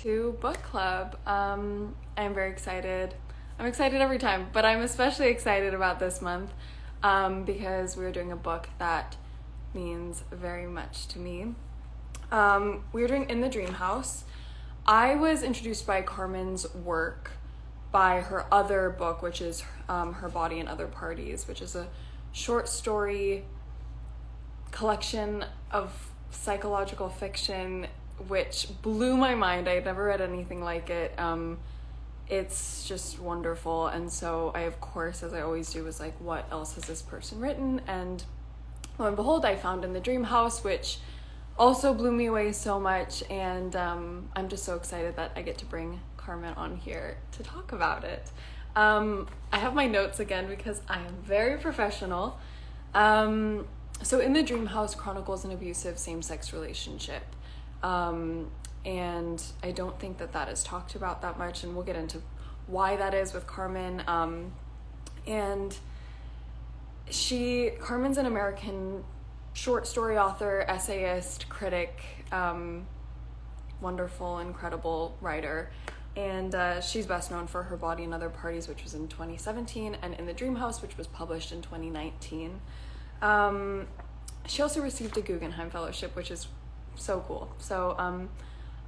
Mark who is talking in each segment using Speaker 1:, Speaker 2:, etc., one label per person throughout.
Speaker 1: to book club. I'm very excited. I'm excited every time, but I'm especially excited about this month because we're doing a book that means very much to me. We're doing In the Dream House. I was introduced by Carmen's work by her other book, which is Her Body and Other Parties, which is a short story collection of psychological fiction, which blew my mind. I had never read anything like it. It's just wonderful. And so I, of course, as I always do, was like, what else has this person written? And lo and behold, I found In the Dream House, which also blew me away so much. And I'm just so excited that I get to bring Carmen on here to talk about it. I have my notes again because I am very professional. So In the Dream House chronicles an abusive same-sex relationship. And I don't think that is talked about that much, and we'll get into why that is with Carmen. And Carmen's an American short story author, essayist, critic, wonderful, incredible writer. And she's best known for Her Body and Other Parties, which was in 2017, and In the Dream House, which was published in 2019. She also received a Guggenheim Fellowship, which is so cool. So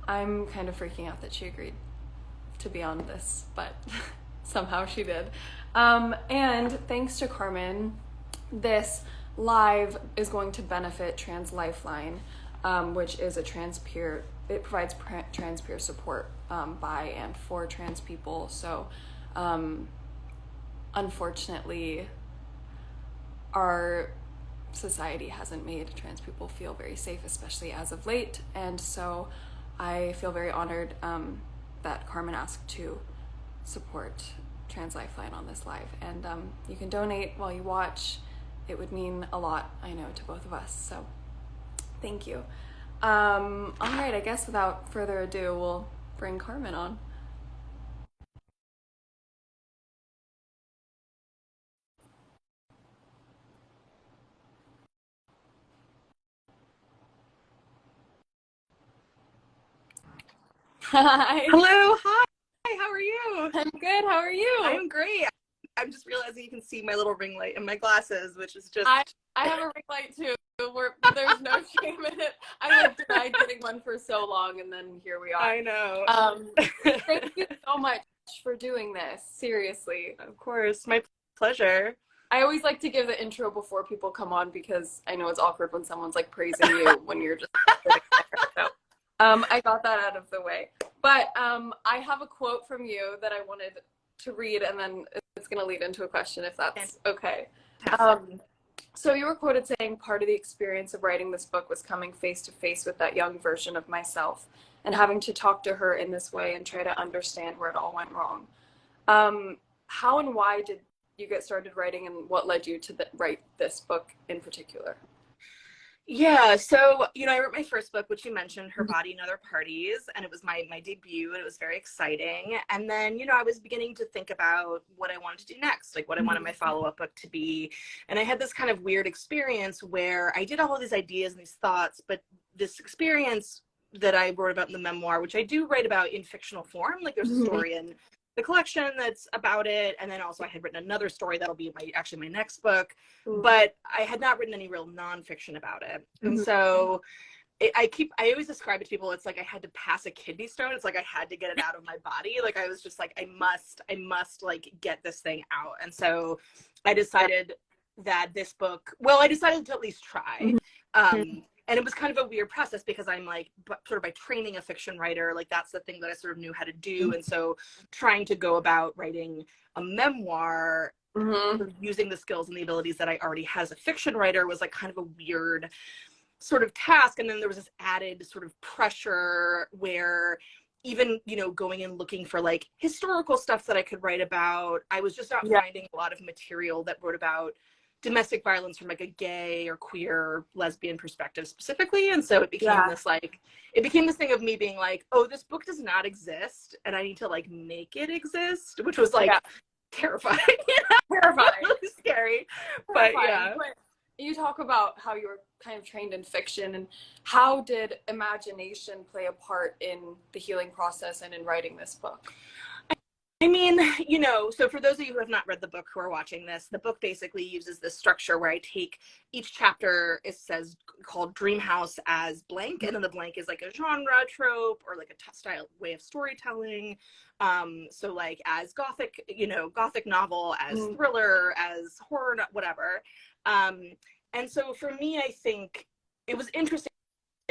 Speaker 1: I'm kind of freaking out that she agreed to be on this, but somehow she did. And thanks to Carmen, this live is going to benefit Trans Lifeline, which is a trans peer. It provides trans peer support by and for trans people. So unfortunately, our society hasn't made trans people feel very safe, especially as of late. And so I feel very honored that Carmen asked to support Trans Lifeline on this live. And you can donate while you watch. It would mean a lot, I know, to both of us. So thank you. All right, I guess without further ado, we'll bring Carmen on. Hi.
Speaker 2: Hello, hi, how are you?
Speaker 1: I'm good, how are you?
Speaker 2: I'm great. I'm just realizing you can see my little ring light in my glasses, which is just...
Speaker 1: I have a ring light too. There's no shame in it. I like denied getting one for so long, and then here we are.
Speaker 2: I know.
Speaker 1: Thank you so much for doing this, seriously.
Speaker 2: Of course, my pleasure.
Speaker 1: I always like to give the intro before people come on because I know it's awkward when someone's like praising you when you're just sitting there. So I got that out of the way. But I have a quote from you that I wanted to read, and then it's going to lead into a question if that's okay. So you were quoted saying, part of the experience of writing this book was coming face to face with that young version of myself and having to talk to her in this way and try to understand where it all went wrong. How and why did you get started writing, and what led you to write this book in particular?
Speaker 2: Yeah, so, I wrote my first book, which you mentioned, Her Body and Other Parties, and it was my debut, and it was very exciting. And then, I was beginning to think about what I wanted to do next, like what I wanted my follow-up book to be. And I had this kind of weird experience where I did all of these ideas and these thoughts, but this experience that I wrote about in the memoir, which I do write about in fictional form, like there's a story in the collection that's about it, and then also I had written another story that'll be my next book, but I had not written any real nonfiction about it. And so I always describe it to people, it's like I had to pass a kidney stone. It's like I had to get it out of my body. Like I was just like, I must like get this thing out. And so I decided that this book, I decided to at least try. And it was kind of a weird process because I'm like, sort of by training a fiction writer, like that's the thing that I sort of knew how to do. And so trying to go about writing a memoir using the skills and the abilities that I already had as a fiction writer was like kind of a weird sort of task. And then there was this added sort of pressure where even, going and looking for like historical stuff that I could write about, I was just not finding a lot of material that wrote about domestic violence from like a gay or queer lesbian perspective specifically. And so it became this thing of me being like, oh, this book does not exist and I need to like make it exist, which was like terrifying.
Speaker 1: Terrifying.
Speaker 2: Really scary.
Speaker 1: Terrifying.
Speaker 2: But yeah.
Speaker 1: you talk about how you were kind of trained in fiction, and how did imagination play a part in the healing process and in writing this book?
Speaker 2: I mean, you know, so for those of you who have not read the book who are watching this, the book basically uses this structure where I take each chapter, it says called Dream House as blank, and then the blank is like a genre trope or like a style way of storytelling. So like as gothic, you know, gothic novel, as thriller, as horror, whatever. And so for me, I think it was interesting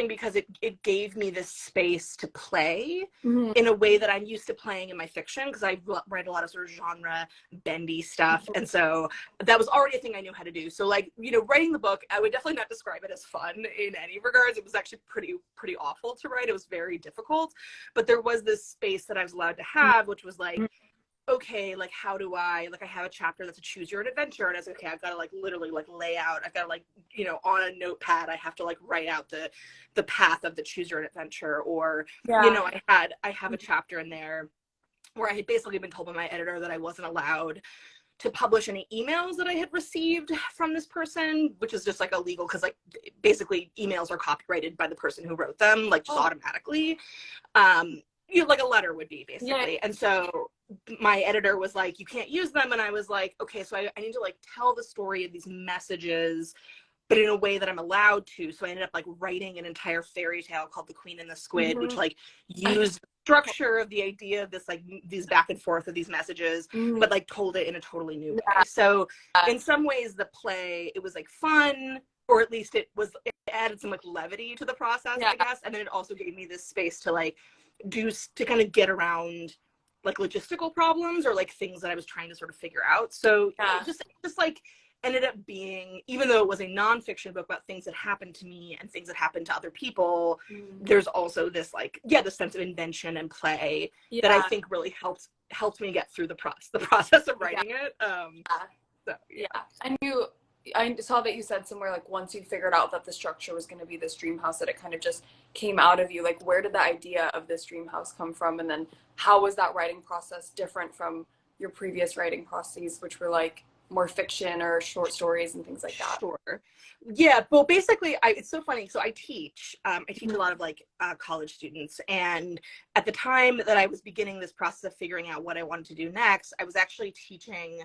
Speaker 2: because it gave me this space to play in a way that I'm used to playing in my fiction, because I write a lot of sort of genre bendy stuff, and so that was already a thing I knew how to do. So like, you know, writing the book, I would definitely not describe it as fun in any regards. It was actually pretty awful to write. It was very difficult, but there was this space that I was allowed to have, which was like, okay, like how do I, like I have a chapter that's a choose your own adventure, and I was like, okay, I've got to like literally like lay out, I've got to like, you know, on a notepad I have to like write out the path of the choose your own adventure. Or you know, I have a chapter in there where I had basically been told by my editor that I wasn't allowed to publish any emails that I had received from this person, which is just like illegal, because like basically emails are copyrighted by the person who wrote them, like just automatically. You know, like a letter would be basically. And so my editor was like, you can't use them. And I was like, okay, so I need to like tell the story of these messages, but in a way that I'm allowed to. So I ended up like writing an entire fairy tale called The Queen and the Squid, which like used the structure of the idea of this, like these back and forth of these messages, but like told it in a totally new way. So in some ways the play, it was like fun, or at least it added some like levity to the process, I guess. And then it also gave me this space to like to kind of get around like logistical problems or like things that I was trying to sort of figure out. So it just like ended up being, even though it was a nonfiction book about things that happened to me and things that happened to other people, there's also this like, the sense of invention and play that I think really helped me get through the process of writing it. So,
Speaker 1: And I saw that you said somewhere like once you figured out that the structure was going to be this dream house, that it kind of just came out of you. Like, where did the idea of this dream house come from? And then how was that writing process different from your previous writing processes, which were like more fiction or short stories and things like that?
Speaker 2: Sure. Yeah. Well, basically, it's so funny. So I teach a lot of like college students. And at the time that I was beginning this process of figuring out what I wanted to do next, I was actually teaching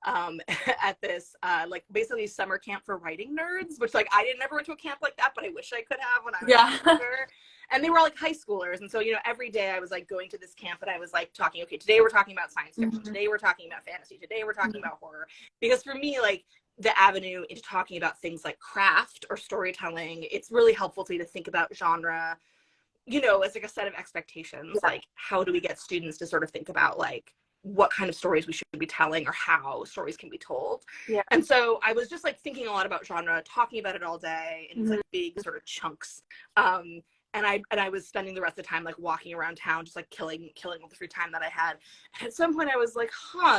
Speaker 2: at this like basically summer camp for writing nerds, which like I didn't ever went to a camp like that, but I wish I could have when I was younger. And they were all like high schoolers, and so, you know, every day I was like going to this camp and I was like talking, okay, today we're talking about science fiction, today we're talking about fantasy, today we're talking about horror, because for me, like the avenue into talking about things like craft or storytelling, it's really helpful to me to think about genre, you know, as like a set of expectations. Like, how do we get students to sort of think about like what kind of stories we should be telling or how stories can be told. And so I was just like thinking a lot about genre, talking about it all day in these like big sort of chunks. And I was spending the rest of the time like walking around town, just like killing all the free time that I had. And at some point I was like,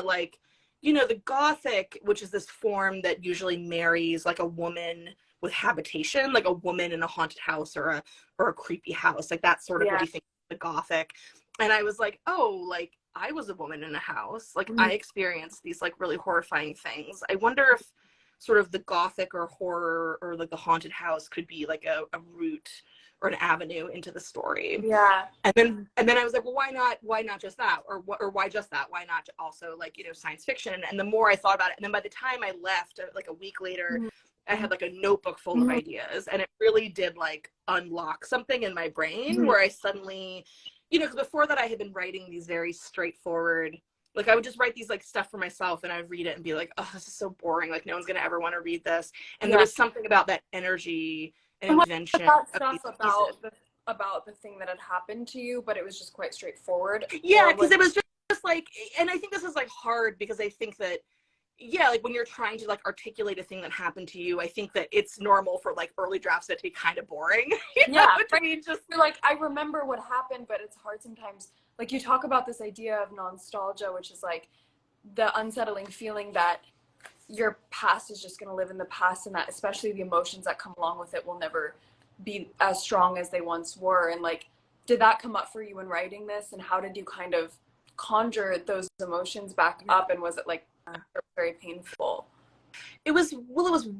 Speaker 2: like, you know, the Gothic, which is this form that usually marries like a woman with habitation, like a woman in a haunted house or a creepy house, like that's sort of what we think of the Gothic. And I was like, oh, like I was a woman in a house, like I experienced these like really horrifying things. I wonder if sort of the Gothic or horror or like the haunted house could be like a route or an avenue into the story. And then I was like, well, why not just that? Or why just that? Why not also like, you know, science fiction? And the more I thought about it, and then by the time I left, like a week later, I had like a notebook full of ideas, and it really did like unlock something in my brain where I suddenly, you know, because before that I had been writing these very straightforward, like I would just write these like stuff for myself and I would read it and be like, oh, this is so boring. Like no one's going to ever want to read this. And there was something about that energy and invention.
Speaker 1: That stuff about the thing that had happened to you, but it was just quite straightforward.
Speaker 2: Yeah, because it was just like, and I think this is like hard because I think that, yeah, like when you're trying to like articulate a thing that happened to you, I think that it's normal for like early drafts to be kind of boring.
Speaker 1: I mean, just like I remember what happened, but it's hard sometimes. Like you talk about this idea of nostalgia, which is like the unsettling feeling that your past is just going to live in the past, and that especially the emotions that come along with it will never be as strong as they once were. And like, did that come up for you in writing this, and how did you kind of conjure those emotions back up, and was it like very painful?
Speaker 2: It was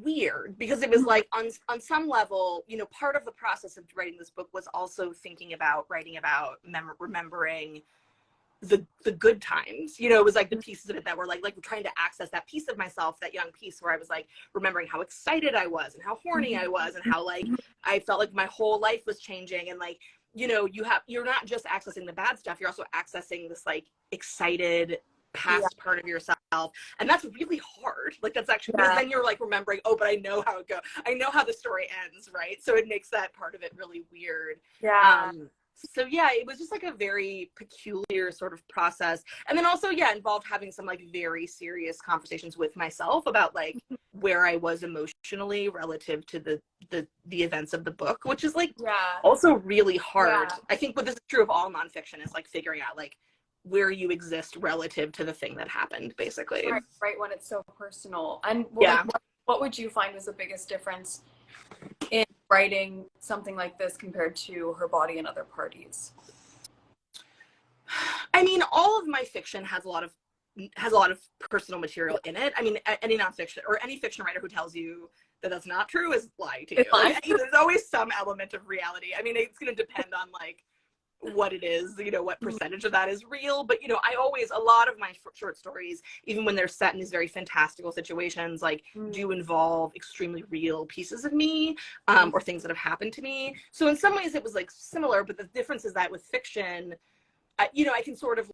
Speaker 2: weird because it was like on some level, you know, part of the process of writing this book was also thinking about writing about remembering the good times. You know, it was like the pieces of it that were like trying to access that piece of myself, that young piece where I was like remembering how excited I was and how horny I was and how like I felt like my whole life was changing. And like, you know, you're not just accessing the bad stuff, you're also accessing this like excited past part of yourself, and that's really hard. Like that's actually because then you're like remembering, oh, but I know how it goes, I know how the story ends, right? So it makes that part of it really weird. So yeah, it was just like a very peculiar sort of process, and then also involved having some like very serious conversations with myself about like where I was emotionally relative to the events of the book, which is like also really hard. I think, but this is true of all nonfiction, is like figuring out like where you exist relative to the thing that happened, basically.
Speaker 1: Right, when it's so personal. And like, what would you find was the biggest difference in writing something like this compared to Her Body and Other Parties?
Speaker 2: I mean, all of my fiction has a lot of personal material in it. I mean, any nonfiction or any fiction writer who tells you that that's not true is lying to you. Like, there's always some element of reality. I mean, it's going to depend on like what it is, you know, what percentage of that is real. But, you know, a lot of my short stories, even when they're set in these very fantastical situations, like do involve extremely real pieces of me, or things that have happened to me. So in some ways it was like similar, but the difference is that with fiction, you know, I can sort of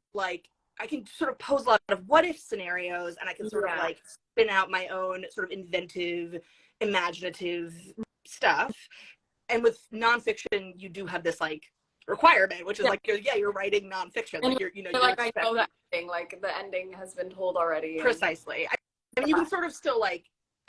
Speaker 2: pose a lot of what if scenarios, and I can sort of like spin out my own sort of inventive, imaginative stuff. And with nonfiction, you do have this like requirement, which is like you're writing nonfiction, like you're
Speaker 1: like I know that ending, like the ending has been told already.
Speaker 2: Precisely. I mean, you can sort of still like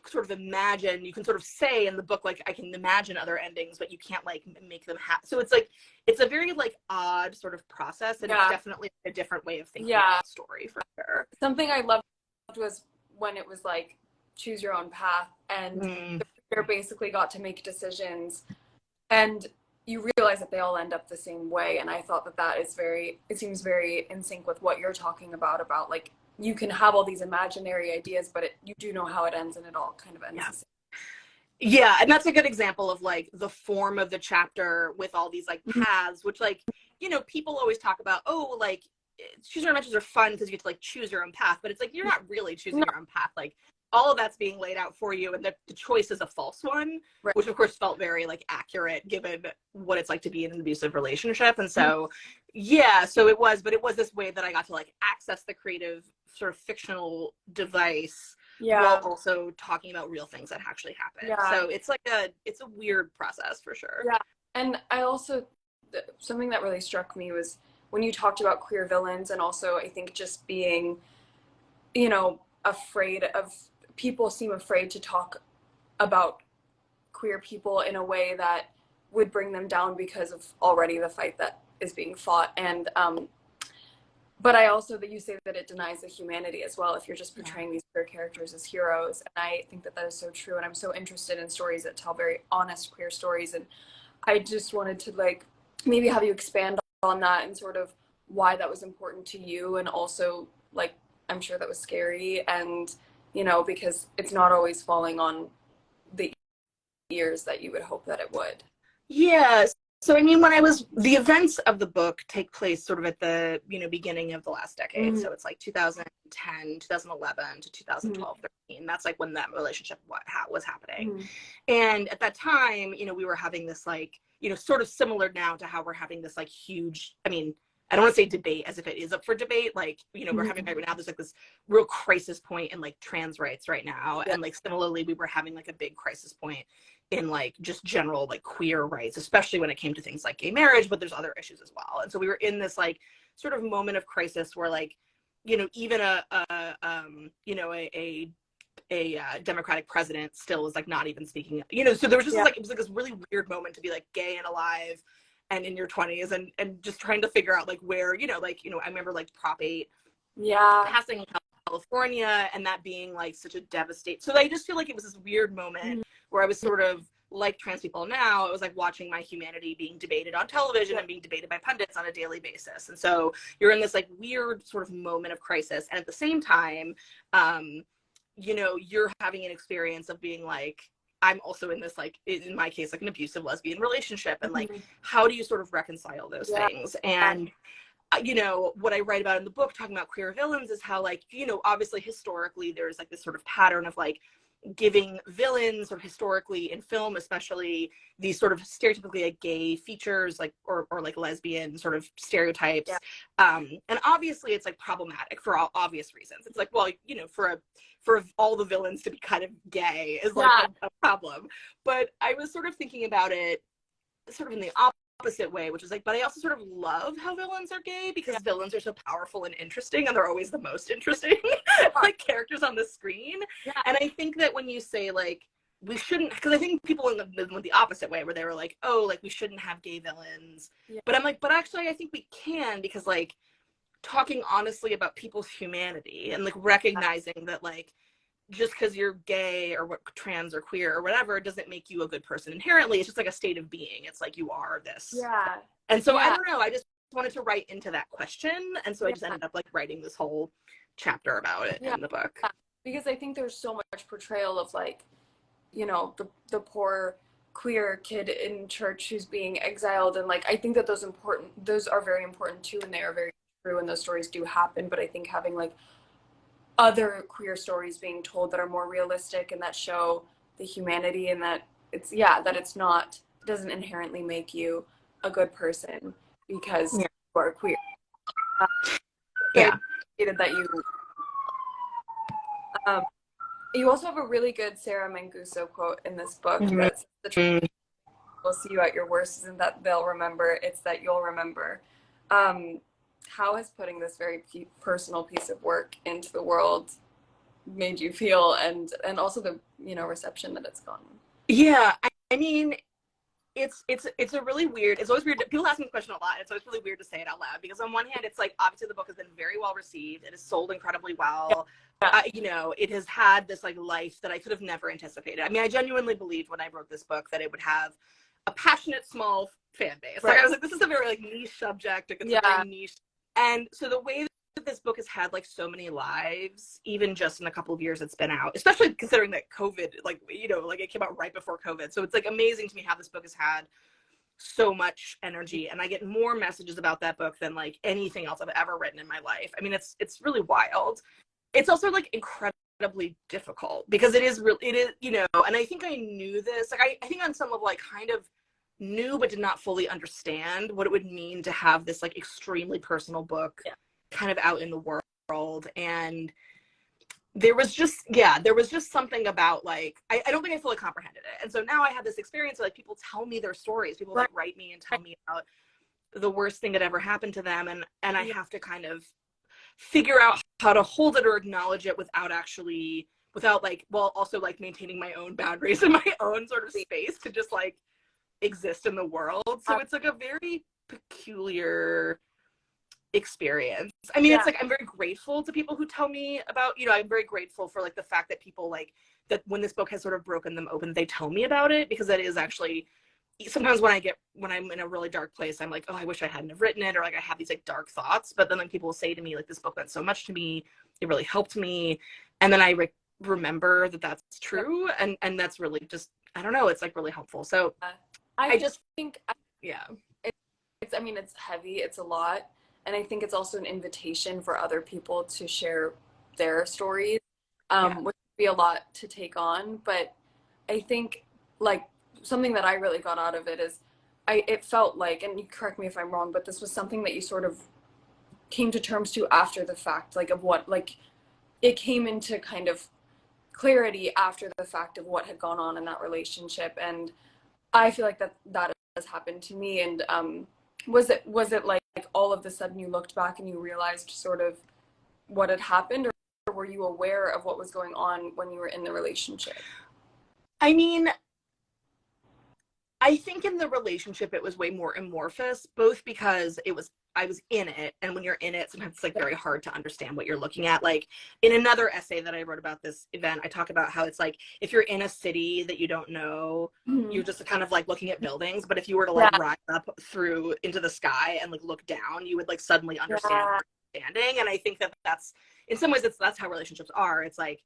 Speaker 2: sort of imagine, you can sort of say in the book like I can imagine other endings, but you can't like make them happen. So it's like it's a very like odd sort of process, and it's definitely a different way of thinking about the story, for sure.
Speaker 1: Something I loved was when it was like choose your own path, and the reader basically got to make decisions, and you realize that they all end up the same way. And I thought that it seems very in sync with what you're talking about like you can have all these imaginary ideas, but you do know how it ends, and it all kind of ends the same.
Speaker 2: Yeah, and that's a good example of like the form of the chapter with all these like paths, which like, you know, people always talk about, oh, like choose your own adventures are fun because you get to like choose your own path, but it's like you're not really choosing your own path. Like all of that's being laid out for you, and the choice is a false one, which of course felt very like accurate given what it's like to be in an abusive relationship. And so so it was this way that I got to like access the creative sort of fictional device while also talking about real things that actually happened. So it's like it's a weird process, for sure.
Speaker 1: And I also, something that really struck me was when you talked about queer villains, and also I think just being, you know, people seem afraid to talk about queer people in a way that would bring them down because of already the fight that is being fought. And but I also, that you say that it denies the humanity as well if you're just portraying these queer characters as heroes. And I think that is so true, and I'm so interested in stories that tell very honest queer stories. And I just wanted to like maybe have you expand on that and sort of why that was important to you, and also like I'm sure that was scary, and you know, because it's not always falling on the ears that you would hope that it would.
Speaker 2: So I mean, the events of the book take place sort of at the, you know, beginning of the last decade. So it's like 2010, 2011 to 2012, 13. That's like when that relationship was happening. And at that time, you know, we were having this like, you know, sort of similar now to how we're having this like huge, I mean, I don't want to say debate as if it is up for debate. Like, you know, we're having right now, there's like this real crisis point in like trans rights right now. And like similarly, we were having like a big crisis point in like just general like queer rights, especially when it came to things like gay marriage, but there's other issues as well. And so we were in this like sort of moment of crisis where like, you know, even a Democratic president still was like not even speaking, you know, so there was just like, it was like this really weird moment to be like gay and alive and in your 20s and just trying to figure out like where, you know, I remember like Prop 8 passing in California, and that being like such a devastating, so I just feel like it was this weird moment where I was sort of like trans people now, it was like watching my humanity being debated on television and being debated by pundits on a daily basis. And so you're in this like weird sort of moment of crisis, and at the same time you know, you're having an experience of being like, I'm also in this, like, in my case, like an abusive lesbian relationship, and like, how do you sort of reconcile those things? And you know, what I write about in the book, talking about queer villains, is how, like, you know, obviously historically there's like this sort of pattern of like giving villains, or historically in film especially, these sort of stereotypically like gay features, like or like lesbian sort of stereotypes. And obviously it's like problematic for all obvious reasons. It's like, well, you know, for all the villains to be kind of gay is like a problem. But I was sort of thinking about it sort of in the opposite way, which is like, but I also sort of love how villains are gay, because villains are so powerful and interesting, and they're always the most interesting like characters on the screen. And I think that when you say like we shouldn't, because I think people went the opposite way, where they were like, oh, like we shouldn't have gay villains, but I'm like, but actually I think we can, because like talking honestly about people's humanity, and like recognizing that like just because you're gay or trans or queer or whatever doesn't make you a good person inherently. It's just like a state of being. It's like you are this. And so I don't know, I just wanted to write into that question, and so I just ended up like writing this whole chapter about it in the book.
Speaker 1: Because I think there's so much portrayal of like, you know, the poor queer kid in church who's being exiled, and like I think that those are very important too, and they are very true, and those stories do happen. But I think having like other queer stories being told that are more realistic and that show the humanity, and that it's it doesn't inherently make you a good person because you are queer. I appreciated that you also have a really good Sarah Manguso quote in this book that says, the truth will see you at your worst isn't that they'll remember, it's that you'll remember. How has putting this very personal piece of work into the world made you feel, and also the, you know, reception that it's gotten?
Speaker 2: I mean, it's a really weird, it's always weird, people ask me the question a lot, it's always really weird to say it out loud, because on one hand it's like, obviously the book has been very well received, it has sold incredibly well, you know, it has had this like life that I could have never anticipated. I mean, I genuinely believed when I wrote this book that it would have a passionate small fan base. Like I was like, this is a very like niche subject, it's a very niche. And so the way that this book has had like so many lives, even just in a couple of years it's been out, especially considering that COVID, like, you know, like it came out right before COVID. So it's like amazing to me how this book has had so much energy, and I get more messages about that book than like anything else I've ever written in my life. I mean, it's really wild. It's also like incredibly difficult, because it is, you know, and I think I knew this, like I think on some level I kind of knew but did not fully understand what it would mean to have this like extremely personal book kind of out in the world. And there was just something about like I don't think I fully comprehended it. And so now I have this experience where like people tell me their stories, people like write me and tell me about the worst thing that ever happened to them, and I have to kind of figure out how to hold it or acknowledge it without like, well, also like maintaining my own boundaries and my own sort of space to just like exist in the world. So it's like a very peculiar experience. I mean, it's like, I'm very grateful to people who tell me about, you know, I'm very grateful for like the fact that people like that when this book has sort of broken them open, they tell me about it, because that is actually sometimes when I'm in a really dark place, I'm like, oh, I wish I hadn't have written it, or like I have these like dark thoughts. But then people will say to me like, this book meant so much to me, it really helped me, and then I remember that that's true, and that's really just, I don't know, it's like really helpful. So I just think it's, I mean, it's heavy, it's a lot, and I think it's also an invitation for other people to share their stories, which would be a lot to take on. But I think like something that I really got out of it is it felt like, and you correct me if I'm wrong, but this was something that you sort of came to terms to after the fact, like of what, like it came into kind of clarity after the fact of what had gone on in that relationship. And I feel like that has happened to me. And was it like all of a sudden you looked back and you realized sort of what had happened, or were you aware of what was going on when you were in the relationship? I mean, I think in the relationship it was way more amorphous, both because I was in it, and when you're in it, sometimes it's like very hard to understand what you're looking at. Like in another essay that I wrote about this event, I talk about how it's like if you're in a city that you don't know, you're just kind of like looking at buildings, but if you were to like rise up through into the sky and like look down, you would like suddenly understand what you're standing. And I think that that's in some ways that's how relationships are. It's like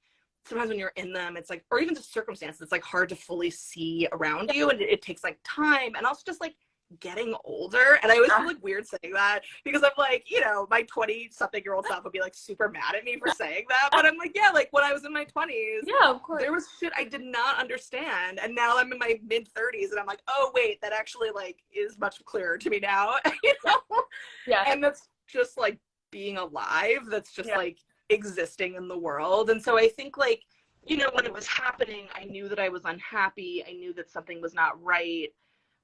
Speaker 2: sometimes when you're in them, it's like, or even just circumstances, it's like hard to fully see around you, and it takes like time, and also just like getting older. And I always feel like weird saying that, because I'm like, you know, my 20-something-year-old self would be like super mad at me for saying that, but I'm like, yeah, like when I was in my 20s,
Speaker 1: yeah, of course,
Speaker 2: there was shit I did not understand, and now I'm in my mid-30s and I'm like, oh wait, that actually like is much clearer to me now. You know?
Speaker 1: Yeah.
Speaker 2: And that's just like being alive, that's just like existing in the world. And so I think like, you know, when it was happening, I knew that I was unhappy, I knew that something was not right,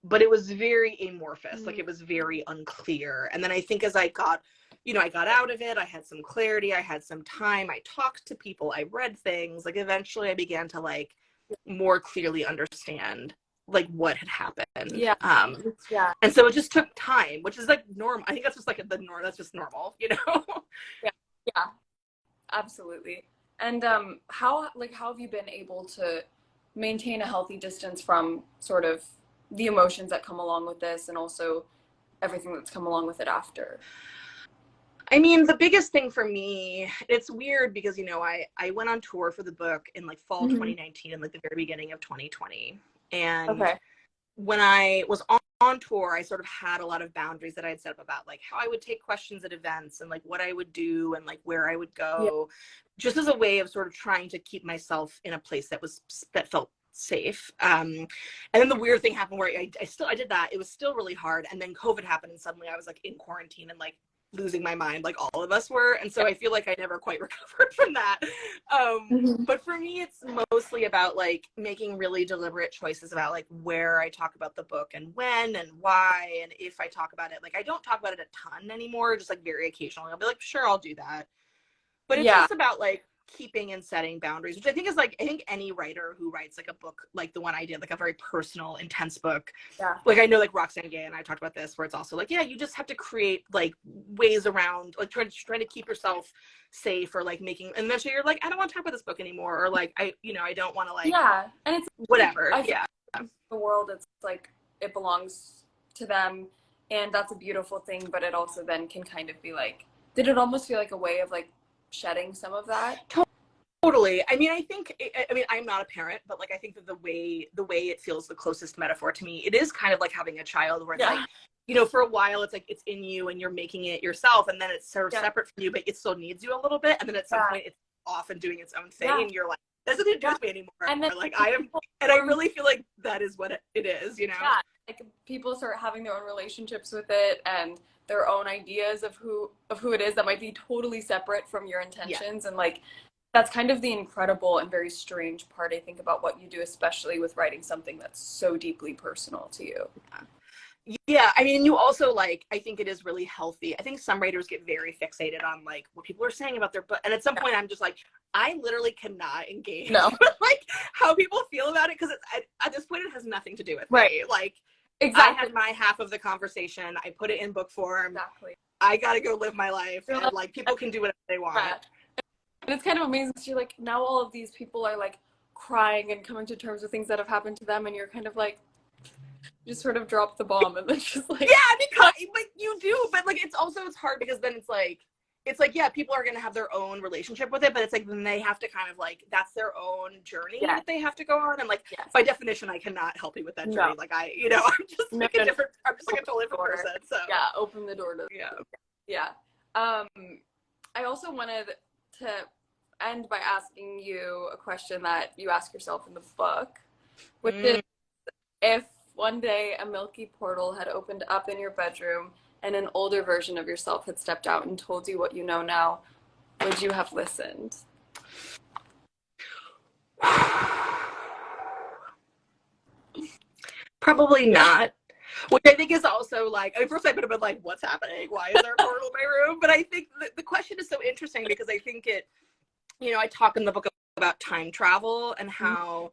Speaker 2: but it was very amorphous, like it was very unclear. And then I think as I got, you know, I got out of it, I had some clarity, I had some time, I talked to people, I read things, like eventually I began to like more clearly understand like what had happened.
Speaker 1: Yeah.
Speaker 2: And so it just took time, which is like normal. I think that's just like the norm, that's just normal, you know?
Speaker 1: Yeah, absolutely. And how have you been able to maintain a healthy distance from sort of the emotions that come along with this, and also everything that's come along with it after?
Speaker 2: I mean, the biggest thing for me, it's weird because, you know, I went on tour for the book in like fall 2019 and like the very beginning of 2020. And when I was on tour, I sort of had a lot of boundaries that I had set up about like how I would take questions at events and like what I would do and like where I would go, just as a way of sort of trying to keep myself in a place that felt safe. And then the weird thing happened where I did that. It was still really hard. And then COVID happened and suddenly I was like in quarantine and like losing my mind, like all of us were. And so I feel like I never quite recovered from that. But for me, it's mostly about like making really deliberate choices about like where I talk about the book and when and why. And if I talk about it, like I don't talk about it a ton anymore, just like very occasionally. I'll be like, sure, I'll do that. But it's just about like keeping and setting boundaries, which I think is like, I think any writer who writes like a book like the one I did, like a very personal, intense book, like I know like Roxane Gay and I talked about this, where it's also like, yeah, you just have to create like ways around, like trying to keep yourself safe, or like making, and eventually you're like, I don't want to talk about this book anymore, or like I don't want to like,
Speaker 1: and it's
Speaker 2: whatever.
Speaker 1: The world, it's like it belongs to them, and that's a beautiful thing, but it also then can kind of be like, did it almost feel like a way of like shedding some of that?
Speaker 2: Totally. I mean, I'm not a parent, but like I think that the way it feels the closest metaphor to me, it is kind of like having a child, where it's like, you know, for a while it's like it's in you and you're making it yourself, and then it's sort of separate from you, but it still needs you a little bit, and then at some point it's off and doing its own thing, and you're like, that doesn't do with me anymore. And then like I am, and I really feel like that is what it is, you know? Yeah.
Speaker 1: Like people start having their own relationships with it and their own ideas of who it is that might be totally separate from your intentions. And like that's kind of the incredible and very strange part, I think, about what you do, especially with writing something that's so deeply personal to you.
Speaker 2: Yeah, I mean, you also like, I think it is really healthy. I think some writers get very fixated on like what people are saying about their book, and at some point I'm just like, I literally cannot engage with like how people feel about it, because at this point it has nothing to do with me. Like, exactly. I had my half of the conversation. I put it in book form. Exactly. I gotta go live my life, and like people can do whatever they want.
Speaker 1: And it's kind of amazing because you're like, now all of these people are like crying and coming to terms with things that have happened to them, and you're kind of like, you just sort of drop the bomb, and then just like,
Speaker 2: because like you do, but like it's hard, because then it's like yeah, people are gonna have their own relationship with it, but it's like then they have to kind of like, that's their own journey that they have to go on, and like by definition I cannot help you with that journey. Like I'm just like I'm just like a totally different person. So
Speaker 1: open the door to I also wanted to end by asking you a question that you ask yourself in the book, which is, if one day a milky portal had opened up in your bedroom and an older version of yourself had stepped out and told you what you know now, would you have listened?
Speaker 2: Probably not. Which I think is also like, at first I would have been like, what's happening? Why is there a portal in my room? But I think the question is so interesting, because I think it, I talk in the book about time travel and how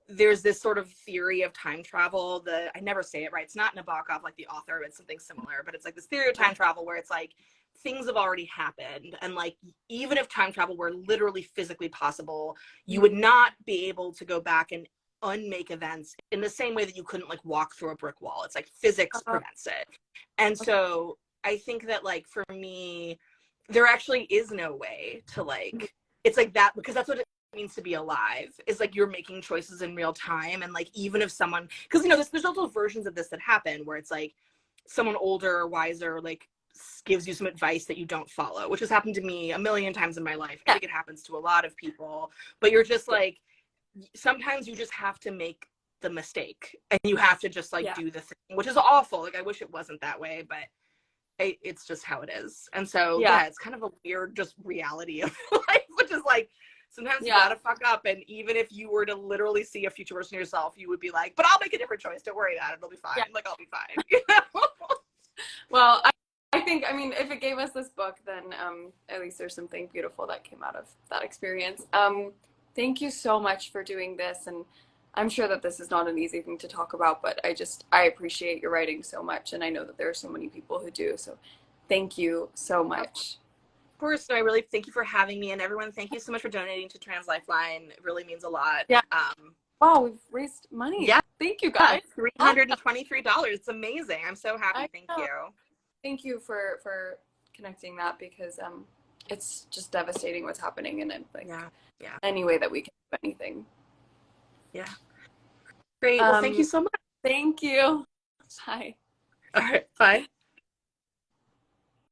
Speaker 2: there's this sort of theory of time travel. I never say it right. It's not Nabokov, like the author, it's something similar, but it's like this theory of time travel where it's like things have already happened. And like, even if time travel were literally physically possible, you would not be able to go back and unmake events in the same way that you couldn't like walk through a brick wall. It's like physics prevents it. And so I think that like, for me, there actually is no way to like, it's like that, because that's what means to be alive, is like you're making choices in real time. And like, even if someone, because, you know, there's also versions of this that happen where it's like someone older or wiser, like, gives you some advice that you don't follow, which has happened to me a million times in my life. I think it happens to a lot of people, but you're just like, sometimes you just have to make the mistake and you have to just like do the thing, which is awful. Like, I wish it wasn't that way, but it's just how it is. And so yeah, it's kind of a weird just reality of life, which is like, sometimes you gotta fuck up, and even if you were to literally see a future version of yourself, you would be like, but I'll make a different choice, don't worry about it, it'll be fine. Like, I'll be fine. You know?
Speaker 1: Well, I think, I mean, if it gave us this book, then at least there's something beautiful that came out of that experience. Thank you so much for doing this, and I'm sure that this is not an easy thing to talk about, but I appreciate your writing so much, and I know that there are so many people who do, so thank you so much.
Speaker 2: Of course, no, I really thank you for having me, and everyone, thank you so much for donating to Trans Lifeline. It really means a lot.
Speaker 1: Yeah. Wow, we've raised money.
Speaker 2: Yeah.
Speaker 1: Thank you, guys.
Speaker 2: $323. It's amazing. I'm so happy. Thank you.
Speaker 1: Thank you for connecting that, because it's just devastating what's happening, and like any way that we can do anything.
Speaker 2: Yeah. Great. Well, thank you so much.
Speaker 1: Thank you. Bye.
Speaker 2: All right. Bye.